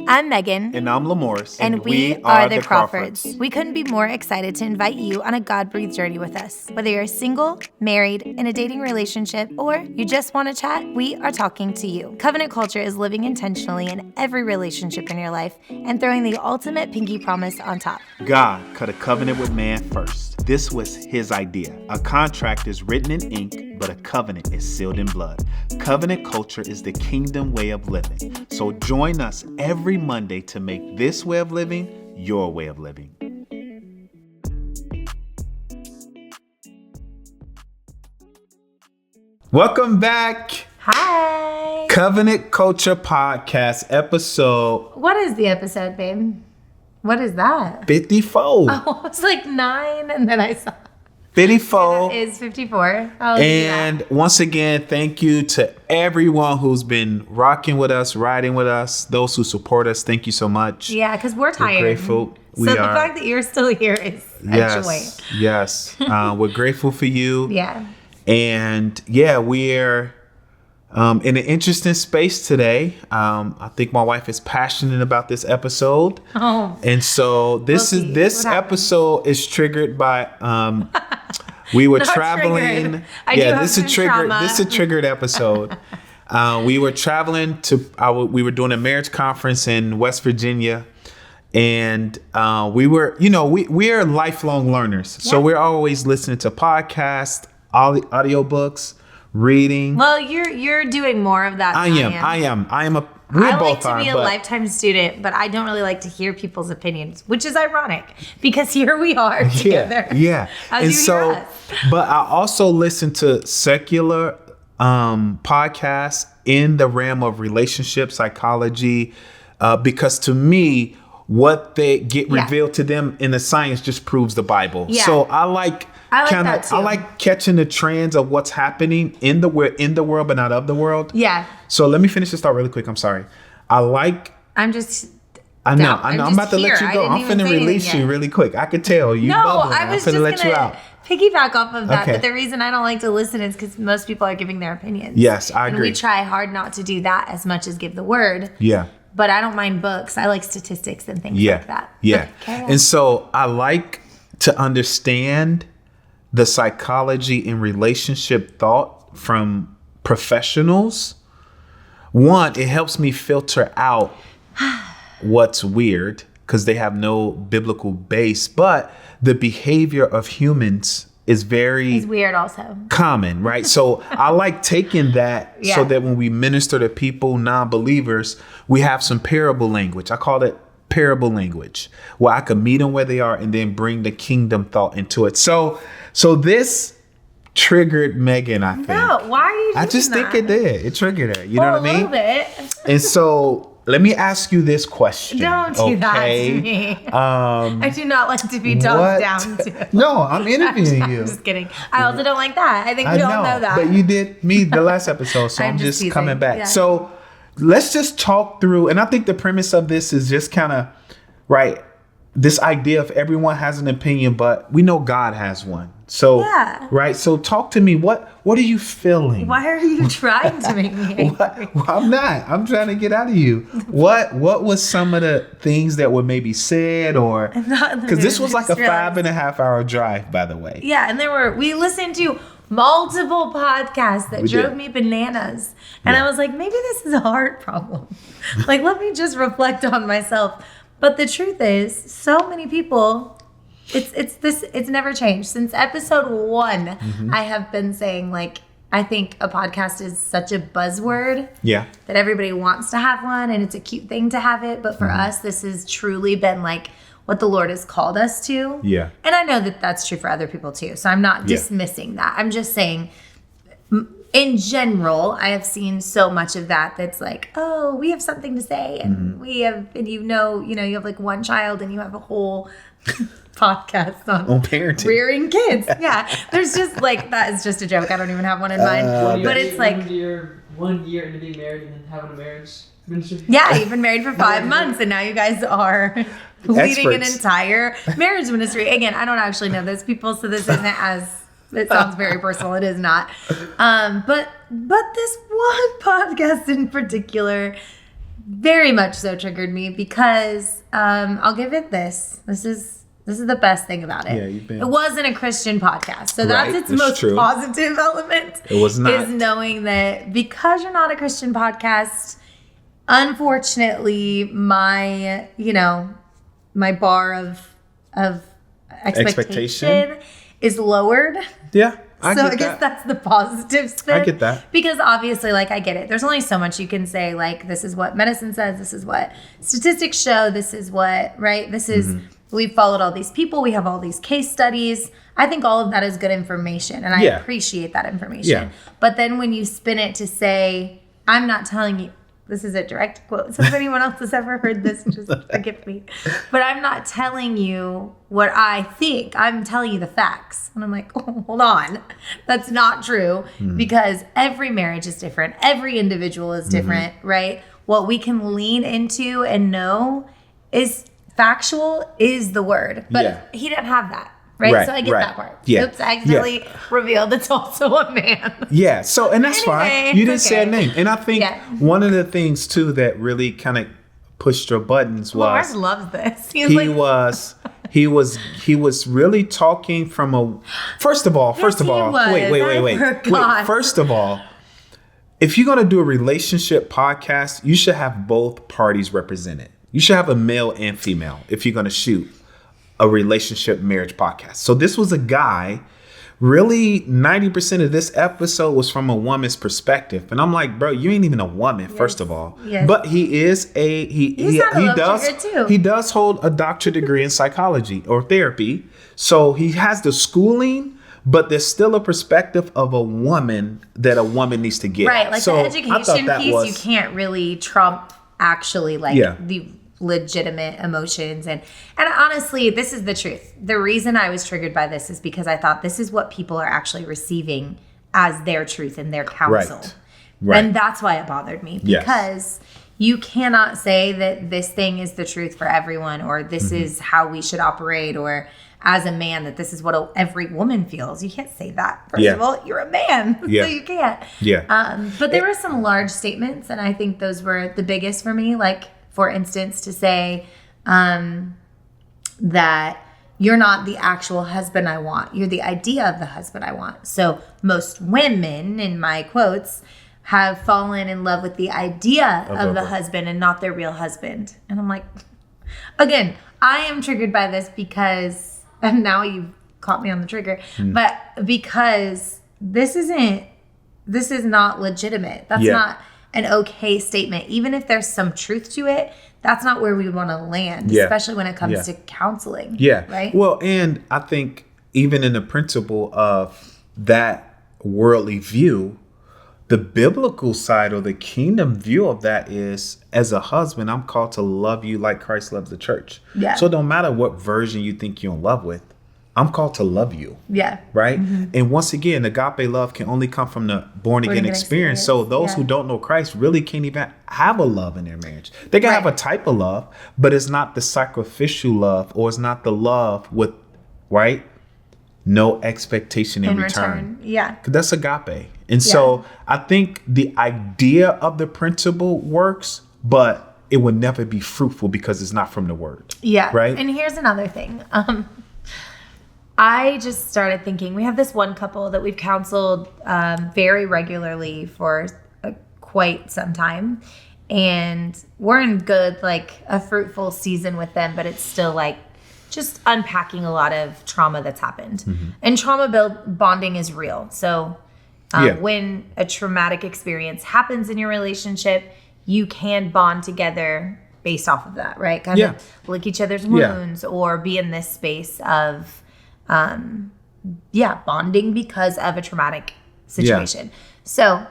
I'm Megan. And I'm Lamorris. And we are the Crawfords. We couldn't be more excited to invite you on a God-breathed journey with us. Whether you're single, married, in a dating relationship, or you just want to chat, we are talking to you. Covenant culture is living intentionally in every relationship in your life and throwing the ultimate pinky promise on top. God cut a covenant with man first. This was his idea. A contract is written in ink, but a covenant is sealed in blood. Covenant culture is the kingdom way of living. So join us every Monday to make this way of living your way of living. Welcome back. Hi. Covenant Culture Podcast episode. What is the episode, babe? What is that? 54. Oh, it was like 9 and then I saw 54. It is 54. And once again, thank you to everyone who's been rocking with us, riding with us, those who support us. Thank you so much. Yeah, because we're tired. We're grateful. So the fact that you're still here is a joy. Yes. We're grateful for you. Yeah. And yeah, we're in an interesting space today. I think my wife is passionate about this episode. Oh. And so this episode is triggered by we were traveling. This is a triggered episode. We were traveling we were doing a marriage conference in West Virginia. And we were, we are lifelong learners. Yeah. So we're always listening to podcasts, audiobooks, reading. Well, you're doing more of that. I am. I like to be a lifetime student, but I don't really like to hear people's opinions, which is ironic because here we are together. Yeah. But I also listen to secular podcasts in the realm of relationship psychology, because to me, what they get revealed to them in the science just proves the Bible. Yeah. So I like catching the trends of what's happening in the world, but not of the world. Yeah. So let me finish this thought really quick. I'm sorry. I know. I'm about to let you go. I'm finna release you really quick. I could tell you. I was just let you out. Piggyback off of that. Okay. But the reason I don't like to listen is because most people are giving their opinions. Yes, I agree. And we try hard not to do that as much as give the word. Yeah. But I don't mind books. I like statistics and things like that. Yeah. And so I like to understand the psychology in relationship thought from professionals. One, it helps me filter out what's weird because they have no biblical base, but the behavior of humans is weird also common, right? So I like taking that so that when we minister to people, non-believers, we have some parable language. I call it parable language, where I could meet them where they are and then bring the kingdom thought into it. So this triggered Megan, I think. No, why are you doing I just think it did. It triggered her. You know what I mean? A little bit. And so let me ask you this question. Don't do that to me. I do not like to be talked down to. No, I'm interviewing you. I'm just kidding. I also don't like that. I think we all know that. But you did me the last episode, so I'm just coming back. Yeah. So let's just talk through, and I think the premise of this is just kind of, this idea of everyone has an opinion, but we know God has one. So, right. So talk to me. What are you feeling? Why are you trying to make me angry? Well, I'm not. I'm trying to get out of you. What was some of the things that were maybe said, or because this was like a 5.5 hour drive, by the way. Yeah. And we listened to multiple podcasts that drove me bananas. And I was like, maybe this is a heart problem. Let me just reflect on myself. But the truth is, so many people, it's never changed. Since episode 1, I have been saying, I think a podcast is such a buzzword. Yeah. That everybody wants to have one, and it's a cute thing to have it. But for us, this has truly been what the Lord has called us to. Yeah. And I know that that's true for other people too. So I'm not dismissing that. I'm just saying, in general, I have seen so much of that that's oh, we have something to say, and we have, and you have one child and you have a whole podcast on parenting, rearing kids. Yeah, there's just that is just a joke. I don't even have one in mind, but it's 1 year into being married and then having a marriage ministry. Yeah, you've been married for 5 months, and now you guys are leading an entire marriage ministry. Again, I don't actually know those people, so this isn't as. It sounds very personal. It is not. But this one podcast in particular very much so triggered me because I'll give it this. This is the best thing about it. Yeah, it wasn't a Christian podcast. So that's its most positive element. It was not. Is knowing that because you're not a Christian podcast, unfortunately, my bar of expectation is lowered. Yeah. I guess that's the positive spin. I get that. Because obviously, like, I get it. There's only so much you can say, like, this is what medicine says, this is what statistics show, this is what, right? This is, we've followed all these people, we have all these case studies. I think all of that is good information, and I appreciate that information. Yeah. But then when you spin it to say, I'm not telling you, this is a direct quote. So if anyone else has ever heard this, just forgive me. But I'm not telling you what I think. I'm telling you the facts. And I'm like, oh, hold on. That's not true because every marriage is different. Every individual is different, right? What we can lean into and know is factual is the word. But he didn't have that. Right? So I get that part. Yeah. Oops, I accidentally revealed it's also a man. Yeah. So, and that's fine. You didn't say a name. And I think one of the things, too, that really kind of pushed your buttons was... Lars loves this. He was really talking from a... First of all, wait. First of all, if you're going to do a relationship podcast, you should have both parties represented. You should have a male and female if you're going to shoot a relationship marriage podcast. So this was a guy, really 90% of this episode was from a woman's perspective. And I'm like, bro, you ain't even a woman, first of all. Yes. But he is he does hold a doctorate degree in psychology or therapy. So he has the schooling, but there's still a perspective of a woman that a woman needs to get. Right, like so the education piece, you can't really trump actually the legitimate emotions and honestly, this is the truth. The reason I was triggered by this is because I thought this is what people are actually receiving as their truth and their counsel. Right. And that's why it bothered me because you cannot say that this thing is the truth for everyone or this is how we should operate or as a man that this is what every woman feels. You can't say that. First of all, you're a man, so you can't. Yeah. But there were some large statements and I think those were the biggest for me. Like, for instance, to say that you're not the actual husband I want. You're the idea of the husband I want. So most women, in my quotes, have fallen in love with the idea of the husband and not their real husband. And I'm like, again, I am triggered by this because, and now you've caught me on the trigger, but because this is not legitimate. That's not an okay statement. Even if there's some truth to it, that's not where we want to land, especially when it comes to counseling. Yeah. Right? Well, and I think even in the principle of that worldly view, the biblical side or the kingdom view of that is, as a husband, I'm called to love you like Christ loves the church. Yeah. So no matter what version you think you're in love with, I'm called to love you. Yeah. Right? And once again, agape love can only come from the born again experience. So those who don't know Christ really can't even have a love in their marriage. They can have a type of love, but it's not the sacrificial love or it's not the love with, no expectation in return. Yeah. That's agape. And so I think the idea of the principle works, but it would never be fruitful because it's not from the word. Yeah. Right? And here's another thing. I just started thinking, we have this one couple that we've counseled very regularly for quite some time. And we're in good, a fruitful season with them, but it's still just unpacking a lot of trauma that's happened. And trauma bonding is real. So when a traumatic experience happens in your relationship, you can bond together based off of that, right? Kind of lick each other's wounds or be in this space of bonding because of a traumatic situation. So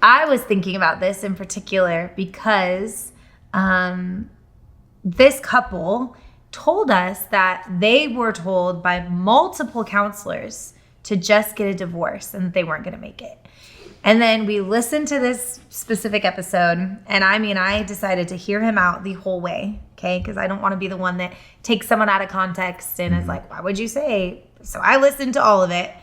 I was thinking about this in particular because this couple told us that they were told by multiple counselors to just get a divorce and that they weren't going to make it. And then we listened to this specific episode, and I decided to hear him out the whole way, okay? Because I don't want to be the one that takes someone out of context and is like, why would you say? So I listened to all of it.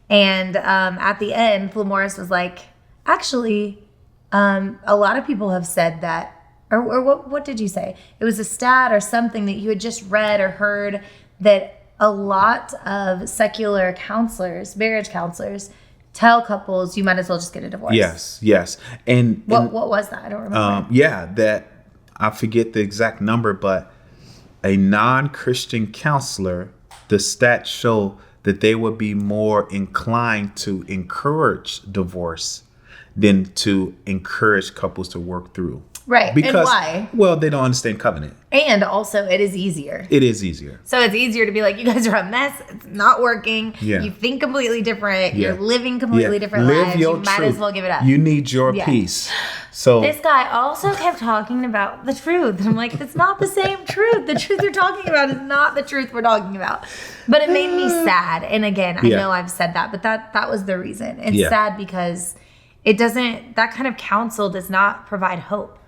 And at the end, Phil Morris was like, actually, a lot of people have said that or what did you say? It was a stat or something that you had just read or heard that a lot of secular counselors, marriage counselors, tell couples you might as well just get a divorce. Yes. And what was that? I don't remember. That I forget the exact number, but a non-Christian counselor, the stats show that they would be more inclined to encourage divorce than to encourage couples to work through. Right. Because, and why? Well, they don't understand covenant. And also, it is easier. It is easier. So it's easier to be like, you guys are a mess. It's not working. Yeah. You think completely different. Yeah. You're living completely different Live lives. your You might truth. as well give it up. You need your peace. So this guy also kept talking about the truth. And I'm like, it's not the same truth. The truth you're talking about is not the truth we're talking about. But it made me sad. And again, I know I've said that, but that was the reason. It's sad because that kind of counsel does not provide hope.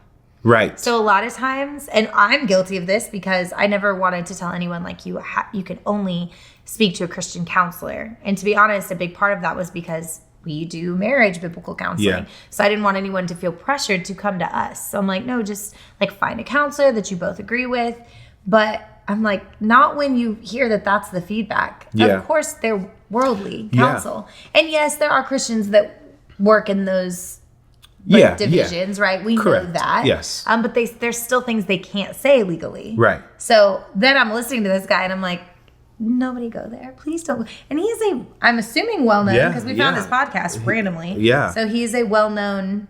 Right. So a lot of times, and I'm guilty of this because I never wanted to tell anyone like you can only speak to a Christian counselor. And to be honest, a big part of that was because we do marriage biblical counseling. Yeah. So I didn't want anyone to feel pressured to come to us. So I'm like, no, just like find a counselor that you both agree with. But I'm like, not when you hear that that's the feedback. Yeah. Of course, they're worldly counsel. Yeah. And yes, there are Christians that work in those divisions, right? We Correct. know that. Yes. But there's still things they can't say legally. Right. So then I'm listening to this guy and I'm like, nobody go there. Please don't. And he's I'm assuming well-known because we found his podcast randomly. Yeah. So he's a well-known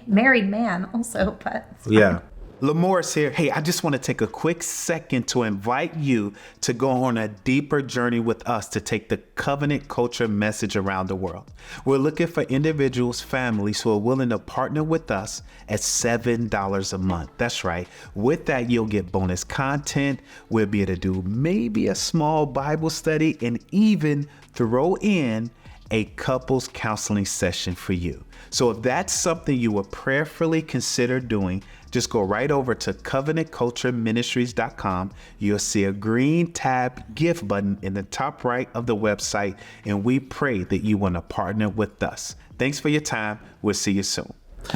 married man also, but. Yeah. Lamorris here. Hey, I just want to take a quick second to invite you to go on a deeper journey with us to take the covenant culture message around the world. We're looking for individuals, families who are willing to partner with us at $7 a month. That's right. With that, you'll get bonus content. We'll be able to do maybe a small Bible study and even throw in a couples counseling session for you. So if that's something you would prayerfully consider doing, just go right over to covenantcultureministries.com. You'll see a green tab gift button in the top right of the website, and we pray that you want to partner with us. Thanks for your time. We'll see you soon.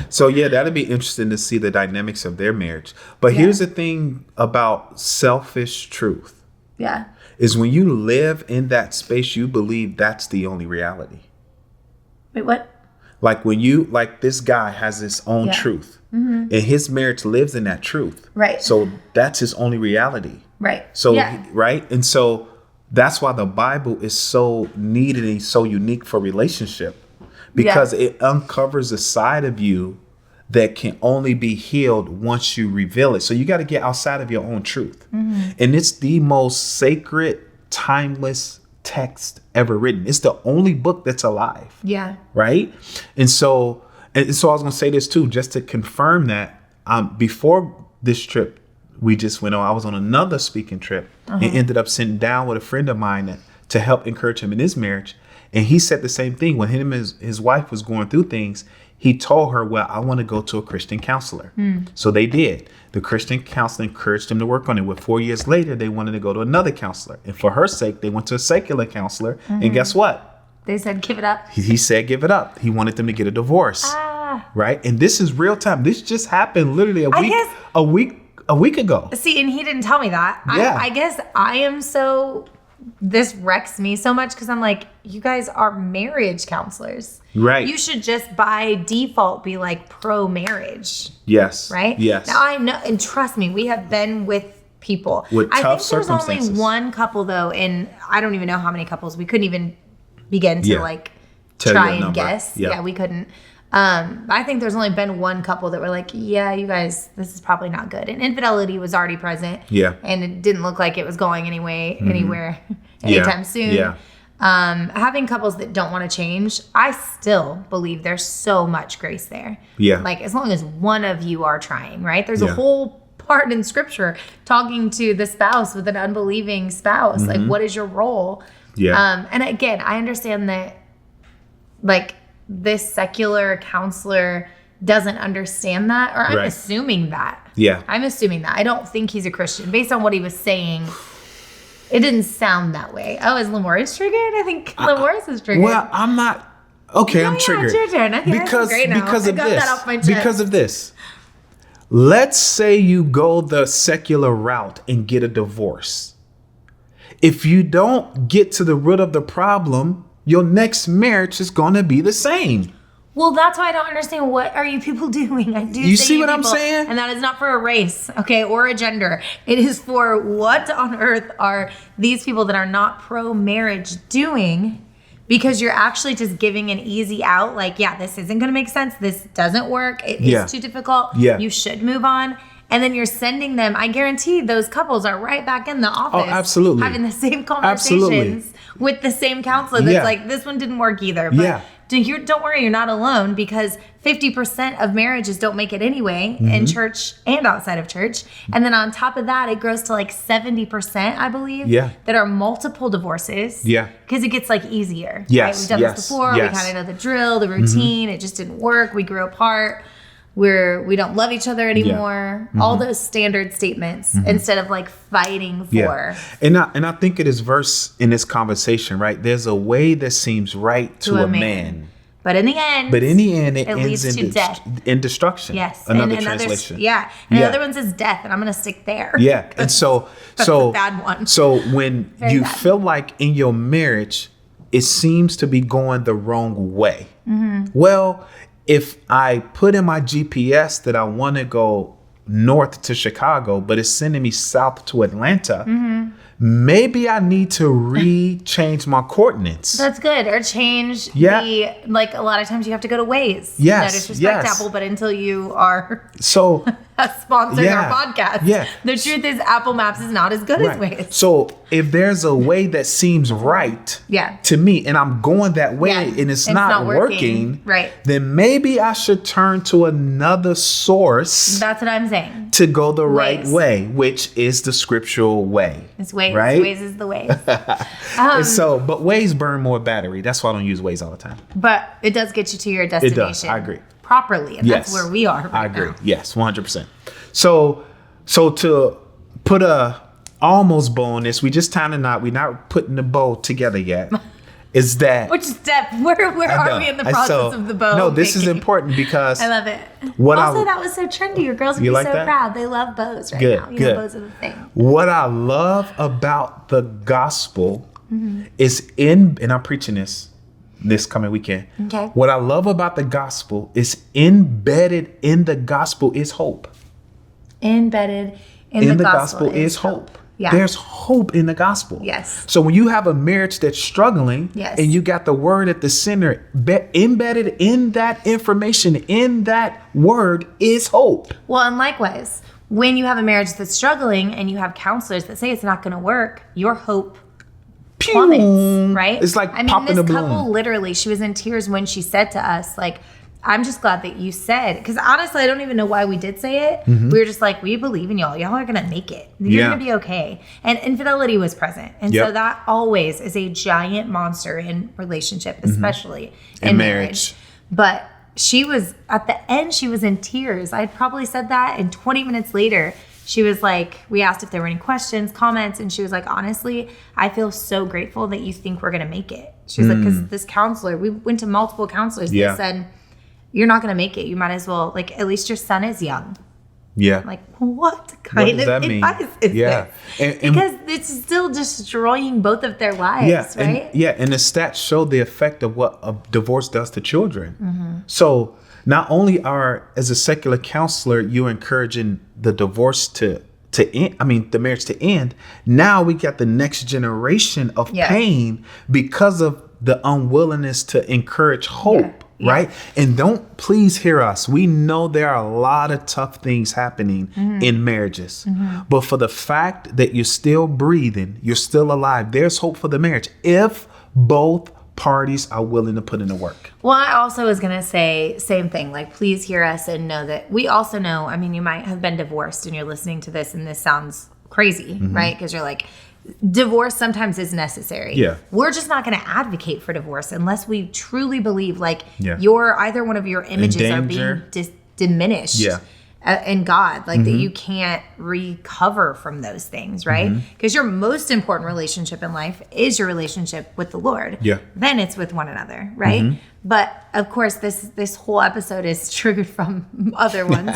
So yeah, that'll be interesting to see the dynamics of their marriage. But here's the thing about selfish truth. Yeah. Is when you live in that space, you believe that's the only reality. Wait, what? Like when this guy has his own truth and his marriage lives in that truth. Right. So that's his only reality. Right. So, right. And so that's why the Bible is so needed and so unique for relationship, because it uncovers a side of you that can only be healed once you reveal it. So you got to get outside of your own truth. Mm-hmm. And it's the most sacred, timeless text ever written. It's the only book that's alive. Yeah. Right. And so I was going to say this too, just to confirm that before this trip we just went on, I was on another speaking trip and ended up sitting down with a friend of mine to help encourage him in his marriage. And he said the same thing when him and his wife was going through things. He told her, well, I want to go to a Christian counselor. So they did. The Christian counselor encouraged him to work on it. Well, 4 years later, they wanted to go to another counselor. And for her sake, they went to a secular counselor. And guess what? They said, give it up. He said, give it up. He wanted them to get a divorce. Right. And this is real time. This just happened literally a week ago. See, and he didn't tell me that. Yeah. I guess this wrecks me so much because I'm like, you guys are marriage counselors. Right. You should just by default be like pro-marriage. Yes. Right? Yes. Now I know, and trust me, we have been with people. With tough circumstances. There's only one couple though, and I don't even know how many couples. We couldn't even begin to try and guess. Yeah, we couldn't. I think there's only been one couple that were like, yeah, you guys, this is probably not good. And infidelity was already present. Yeah. And it didn't look like it was going anywhere anytime soon. Yeah. Having couples that don't want to change, I still believe there's so much grace there. Yeah. Like as long as one of you are trying, right? There's a whole part in scripture talking to the spouse with an unbelieving spouse. Like, what is your role? Yeah. And again, I understand that like this secular counselor doesn't understand that, or I'm assuming that. Yeah. I'm assuming that. I don't think he's a Christian. Based on what he was saying, it didn't sound that way. Oh, is Lamorris triggered? I think Lamorris is triggered. Well, I'm not. Okay, I'm triggered. It's your turn. Okay, because great now. of I got this. that off my chest. Because of this. let's say you go the secular route and get a divorce. If you don't get to the root of the problem, your next marriage is going to be the same. Well, that's why I don't understand. What are you people doing? I do. You see what I'm saying? And that is not for a race, okay, or a gender. It is for what on earth are these people that are not pro-marriage doing? Because you're actually just giving an easy out. Like, yeah, this isn't going to make sense. This doesn't work. It is too difficult. Yeah. You should move on. And then you're sending them. I guarantee those couples are right back in the office. Oh, absolutely. Having the same conversations with the same counselor. That's like, this one didn't work either. But don't worry, you're not alone, because 50% of marriages don't make it anyway, in church and outside of church. And then on top of that, it grows to like 70%, I believe, that are multiple divorces. Yeah. Because it gets like easier. Yes. Right? We've done this before. We kind of know the drill, the routine. It just didn't work. We grew apart. We don't love each other anymore. All those standard statements instead of like fighting for. Yeah. And I think it is verse in this conversation, right? There's a way that seems right to a man. But in the end, it ends in death. In destruction. Yes. Another translation. And the other one says death, and I'm going to stick there. Yeah. And so that's a bad one. So when you feel like in your marriage, it seems to be going the wrong way. Well, if I put in my GPS that I want to go north to Chicago, but it's sending me south to Atlanta, maybe I need to change my coordinates. That's good. Or change like a lot of times you have to go to Waze. Yes. No disrespect, Apple, but until you are sponsoring our podcast. Yeah. The truth is Apple Maps is not as good as Waze. So if there's a way that seems right to me and I'm going that way and it's not working, then maybe I should turn to another source. That's what I'm saying. To go the right way, which is the scriptural way. It's Waze. Right? Waze is the way. But Waze burn more battery. That's why I don't use Waze all the time. But it does get you to your destination. It does. I agree. Properly. And that's where we are right I agree. now. Yes, 100%. So to put a almost bow on this, we're not putting the bow together yet. Is that which step? Where are we in the process of the bow? No, this is important because I love it. That was so trendy. Your girls would be so proud. They love bows right now. You know, bows are the thing. What I love about the gospel is and I'm preaching this coming weekend. Okay. What I love about the gospel is embedded in the gospel is hope. Embedded in the gospel is hope. Yeah. There's hope in the gospel. Yes. So when you have a marriage that's struggling and you got the word at the center, embedded in that information, in that word is hope. Well, and likewise, when you have a marriage that's struggling and you have counselors that say it's not going to work, your hope plummets, right? It's like popping a balloon. This couple, literally, she was in tears when she said to us, like, I'm just glad that you said, because honestly, I don't even know why we did say it. We were just like, we believe in y'all. Y'all are going to make it. You're going to be okay. And infidelity was present. And so that always is a giant monster in relationship, especially in marriage. But she was, at the end, she was in tears. I had probably said that, and 20 minutes later, she was like, we asked if there were any questions, comments, and she was like, honestly, I feel so grateful that you think we're going to make it. She was like, because this counselor, we went to multiple counselors that said, you're not going to make it. You might as well, like, at least your son is young. Yeah. Like, what kind of advice is this? Because it's still destroying both of their lives, right? And the stats show the effect of what a divorce does to children. So not only as a secular counselor, you're encouraging the divorce to end, the marriage to end. Now we got the next generation of pain because of the unwillingness to encourage hope. Right? And don't please hear us. We know there are a lot of tough things happening in marriages. But for the fact that you're still breathing, you're still alive, there's hope for the marriage if both parties are willing to put in the work. Well, I also was going to say same thing. Like, please hear us and know that we also know, you might have been divorced and you're listening to this and this sounds crazy, right? Because you're like, divorce sometimes is necessary. Yeah. We're just not going to advocate for divorce unless we truly believe either one of your images are being diminished. Yeah. in God, like that you can't recover from those things, right? Because your most important relationship in life is your relationship with the Lord. Yeah. Then it's with one another, right? But of course, this whole episode is triggered from other ones.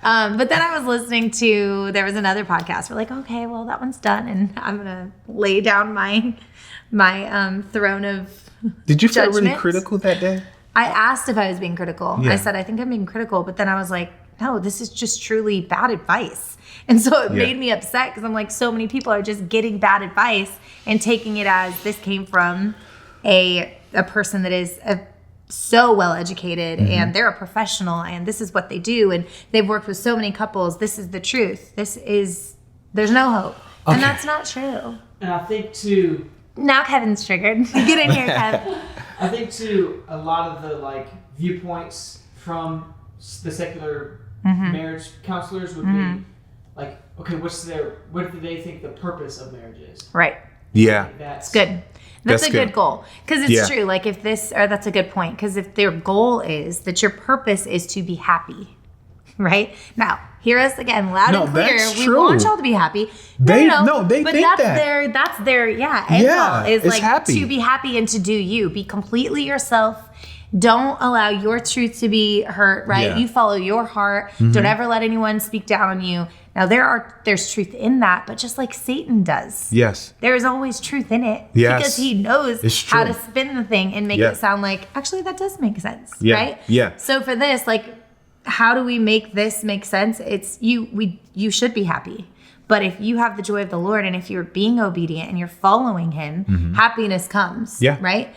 But then I was listening to, there was another podcast. We're like, okay, well, that one's done, and I'm gonna lay down my throne of. Did you feel judgment. really critical that day? I asked if I was being critical. Yeah. I said, I think I'm being critical, but then I was like, no, this is just truly bad advice. And so it made me upset because I'm like, so many people are just getting bad advice and taking it as this came from a person that is so well educated and they're a professional and this is what they do and they've worked with so many couples. This is the truth. There's no hope. Okay. And that's not true. And I think too. Now Kevin's triggered. Get in here, Kev. I think too, a lot of the viewpoints from the secular marriage counselors would be like, okay, what do they think the purpose of marriage is? Right. Yeah. That's good. That's a good goal. Because it's true. Like that's a good point. Because if their goal is that your purpose is to be happy, right? Now, hear us again, loud and clear. We want y'all to be happy. They but think that's that. That's their end goal is like happy. To be happy and to do you. Be completely yourself. Don't allow your truth to be hurt, right? Yeah. You follow your heart. Don't ever let anyone speak down on you. Now there's truth in that, but just like Satan does. Yes. There is always truth in it. Yes. Because he knows how to spin the thing and make it sound like, actually that does make sense. Yeah. Right? Yeah. So for this, like, how do we make this make sense? It's you should be happy. But if you have the joy of the Lord and if you're being obedient and you're following him, happiness comes. Yeah. Right?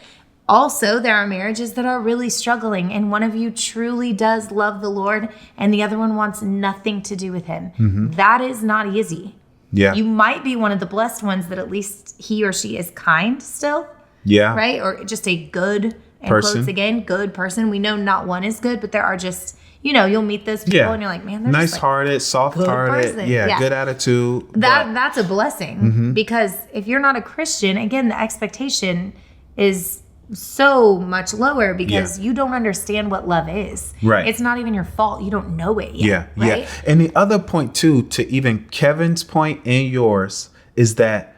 Also, there are marriages that are really struggling and one of you truly does love the Lord and the other one wants nothing to do with him. That is not easy. Yeah. You might be one of the blessed ones that at least he or she is kind still. Yeah. Right? Or just a good, and quotes again, good person. We know not one is good, but there are just, you'll meet those people and you're like, man, they're nice-hearted, soft-hearted, good attitude. That's a blessing because if you're not a Christian, again, the expectation is so much lower because you don't understand what love is. Right. It's not even your fault. You don't know it yet. Yeah. Right? Yeah. And the other point too, to even Kevin's point and yours, is that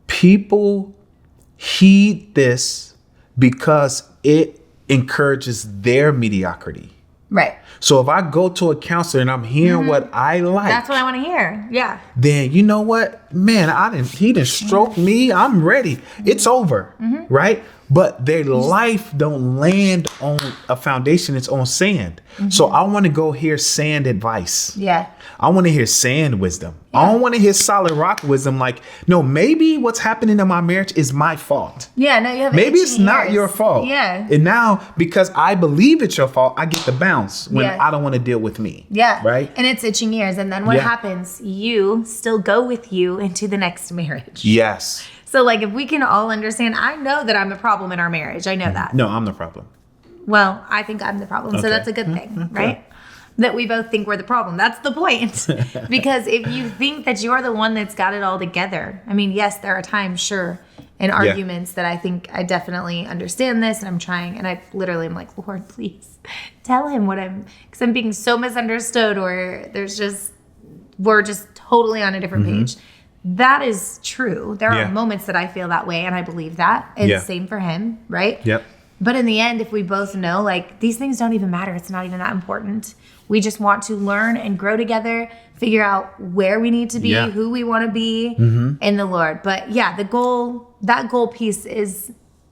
people heed this because it encourages their mediocrity. Right. So if I go to a counselor and I'm hearing what I like, that's what I want to hear. Yeah. Then you know what, man, he didn't stroke me. I'm ready. It's over. Right. But their life don't land on a foundation. It's on sand. So I want to go hear sand advice. Yeah. I want to hear sand wisdom. I don't want to hear solid rock wisdom. Like, no, maybe what's happening in my marriage is my fault. Yeah, no, you have maybe it's not your fault. Yeah. And now, because I believe it's your fault, I get the bounce when I don't want to deal with me. Yeah. Right? And it's itching ears. And then what happens? You still go with you into the next marriage. Yes. So, like, if we can all understand, I know that I'm a problem in our marriage. I know that. No, I'm the problem. Well, I think I'm the problem. So that's a good thing, right? That we both think we're the problem. That's the point. Because if you think that you're the one that's got it all together, I mean, yes, there are times, sure, in arguments that I think I definitely understand this and I'm trying. And I literally am like, Lord, please tell him because I'm being so misunderstood or we're just totally on a different page. That is true. There are moments that I feel that way and I believe that. It's same for him, right? Yep. But in the end, if we both know, like, these things don't even matter. It's not even that important. We just want to learn and grow together, figure out where we need to be, who we want to be in the Lord. But yeah, that goal piece is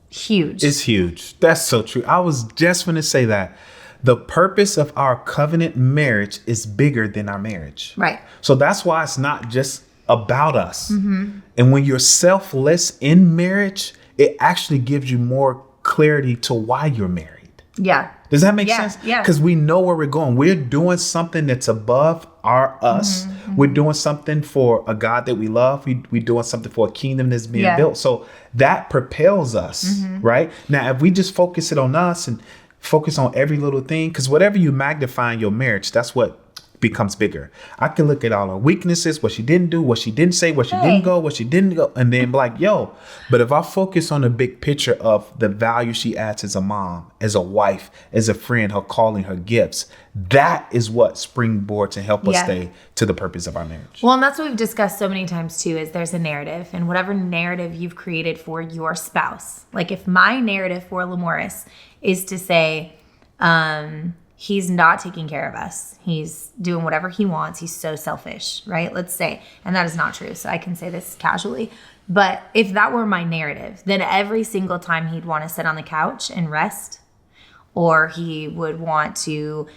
huge. It's huge. That's so true. I was just going to say that. The purpose of our covenant marriage is bigger than our marriage. Right. So that's why it's not just about us. And when you're selfless in marriage, it actually gives you more clarity to why you're married. Yeah. Does that make sense? Yeah. Because we know where we're going. We're doing something that's above us. We're doing something for a God that we love. We're doing something for a kingdom that's being built. So that propels us, right? Now, if we just focus it on us and focus on every little thing, because whatever you magnify in your marriage, that's what becomes bigger. I can look at all her weaknesses, what she didn't do, what she didn't say, what she didn't go, what she didn't go, and then be like, yo. But if I focus on the big picture of the value she adds as a mom, as a wife, as a friend, her calling, her gifts, that is what springboards and help us stay to the purpose of our marriage. Well, and that's what we've discussed so many times too, is there's a narrative, and whatever narrative you've created for your spouse. Like if my narrative for Lamorris is to say, he's not taking care of us. He's doing whatever he wants. He's so selfish, right? Let's say, and that is not true. So I can say this casually. But if that were my narrative, then every single time he'd want to sit on the couch and rest, or he would want to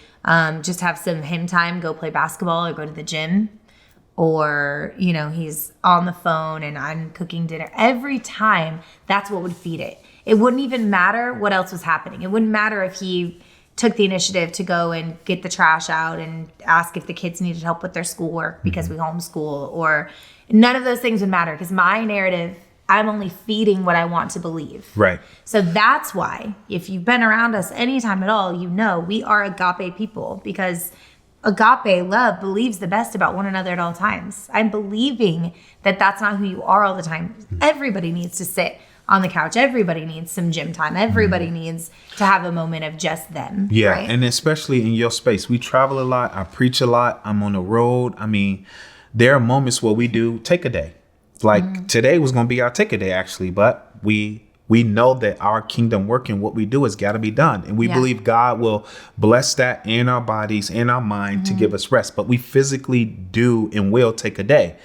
just have some him time, go play basketball or go to the gym, or, you know, he's on the phone and I'm cooking dinner. Every time, that's what would feed it. It wouldn't even matter what else was happening. It wouldn't matter if he took the initiative to go and get the trash out and ask if the kids needed help with their schoolwork because we homeschool, or none of those things would matter, because my narrative, I'm only feeding what I want to believe. Right. So that's why, if you've been around us anytime at all, you know we are agape people, because agape love believes the best about one another at all times. I'm believing that that's not who you are all the time. Everybody needs to sit on the couch. Everybody needs some gym time. Everybody needs to have a moment of just them. Yeah. Right? And especially in your space, we travel a lot. I preach a lot. I'm on the road. I mean, there are moments where we do take a day. Like today was going to be our take a day, actually. But we know that our kingdom work and what we do has got to be done. And we believe God will bless that in our bodies, in our mind to give us rest. But we physically do and will take a day.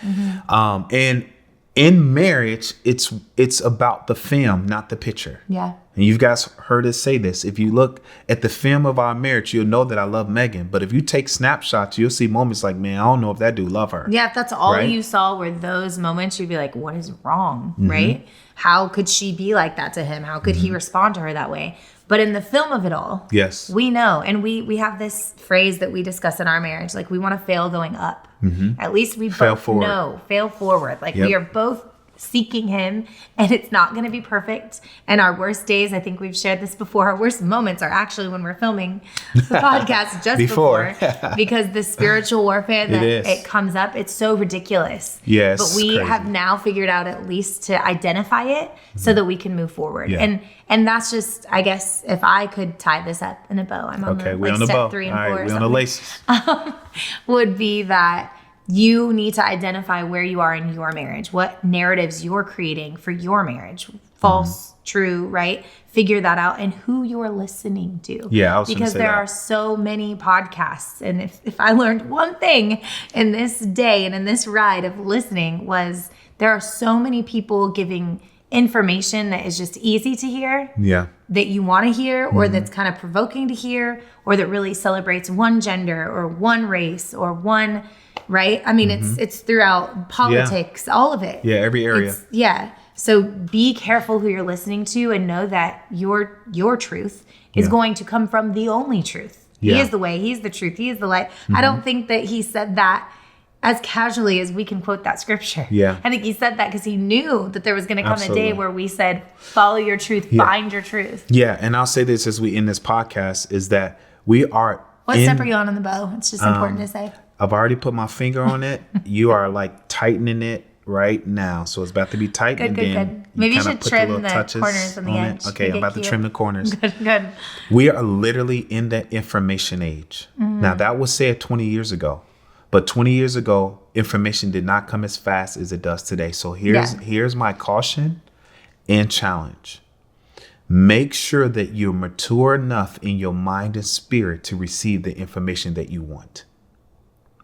And in marriage, it's about the film, not the picture. Yeah. And you guys heard us say this. If you look at the film of our marriage, you'll know that I love Megan. But if you take snapshots, you'll see moments like, man, I don't know if that dude love her. Yeah, if that's all Right? you saw were those moments, you'd be like, what is wrong, right? How could she be like that to him? How could he respond to her that way? But in the film of it all, Yes. we know. And we have this phrase that we discuss in our marriage, like we want to fail going up. At least we Fail both forward. know, fail forward. Like Yep. we are both seeking him, and it's not going to be perfect. And our worst days, I think we've shared this before, our worst moments are actually when we're filming the podcast just before because the spiritual warfare that it comes up, it's so ridiculous. Yes, but we crazy. have now figured out at least to identify it so that we can move forward. Yeah. And that's just, I guess, if I could tie this up in a bow, I'm on Okay, the, we're like on the step bow. 3 and All 4 right, or we're on the something, laces. would be that you need to identify where you are in your marriage, what narratives you're creating for your marriage, false, true, right? Figure that out, and who you're listening to. Yeah, I was gonna because say there that. are so many podcasts, and if I learned one thing in this day and in this ride of listening was there are so many people giving information that is just easy to hear. Yeah. That you want to hear, or that's kind of provoking to hear, or that really celebrates one gender or one race or one, right? I mean, it's throughout politics, all of it. Yeah, every area. So be careful who you're listening to, and know that your truth is going to come from the only truth. Yeah. He is the way, he's the truth, he is the light. I don't think that he said that as casually as we can quote that scripture. Yeah. I think he said that because he knew that there was going to come Absolutely. a day where we said, follow your truth, find your truth. Yeah, and I'll say this as we end this podcast is that we are What step are you on the bow? It's just important to say. I've already put my finger on it. You are like tightening it right now. So it's about to be tightened. Good. Maybe you kinda should put trim little the touches corners on the edge. Okay, Make I'm it about to cute. trim the corners. Good. We are literally in the information age. Mm-hmm. Now, that was said 20 years ago. But 20 years ago, information did not come as fast as it does today. So here's my caution and challenge. Make sure that you're mature enough in your mind and spirit to receive the information that you want.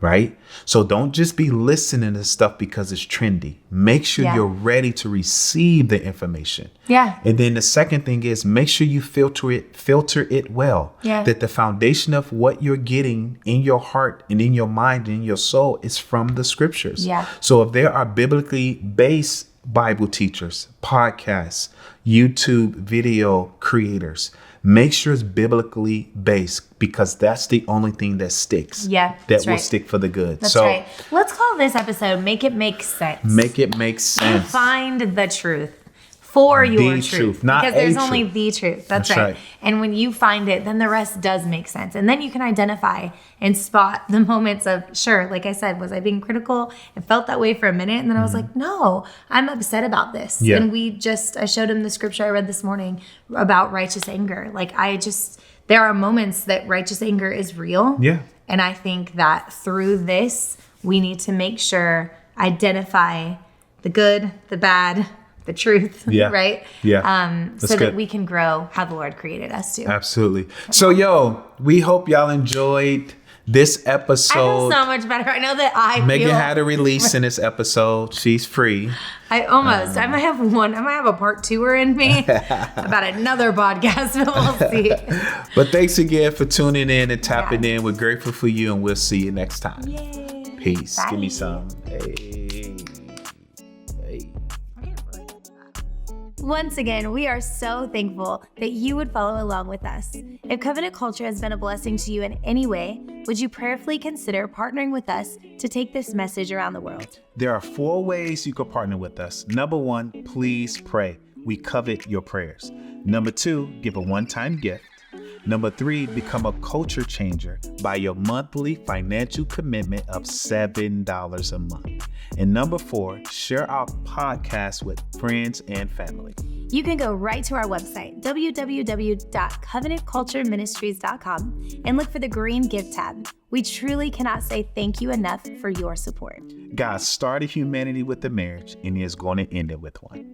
Right? So don't just be listening to stuff because it's trendy. Make sure you're ready to receive the information. Yeah. And then the second thing is make sure you filter it well. Yeah. That the foundation of what you're getting in your heart and in your mind and in your soul is from the scriptures. Yeah. So if there are biblically based Bible teachers, podcasts, YouTube video creators, make sure it's biblically based, because that's the only thing that sticks. Yeah, That that's will right. stick for the good. That's so right. Let's call this episode Make It Make Sense. make it make sense. Find the truth. for your the truth. not because there's a only truth. the truth. That's right. And when you find it, then the rest does make sense. And then you can identify and spot the moments of, sure, like I said, was I being critical? It felt that way for a minute. And then I was like, no, I'm upset about this. Yeah. And I showed him the scripture I read this morning about righteous anger. Like there are moments that righteous anger is real. Yeah. And I think that through this, we need to make sure, identify the good, the bad, the truth, Yeah. right? Yeah. So that we can grow how the Lord created us to. Absolutely. So, we hope y'all enjoyed this episode. I feel so much better. I know that Megan had a release in this episode. She's free. I might have a part 2 in me about another podcast, but we'll see. But thanks again for tuning in and tapping in. We're grateful for you, and we'll see you next time. Yay. Peace. Bye. Give me some. Hey. Once again, we are so thankful that you would follow along with us. If Covenant Culture has been a blessing to you in any way, would you prayerfully consider partnering with us to take this message around the world? There are 4 ways you can partner with us. Number 1, please pray. We covet your prayers. Number 2, give a one-time gift. Number 3, become a culture changer by your monthly financial commitment of $7 a month. And number 4, share our podcast with friends and family. You can go right to our website, www.covenantcultureministries.com, and look for the green Give tab. We truly cannot say thank you enough for your support. God started humanity with a marriage, and He is going to end it with one.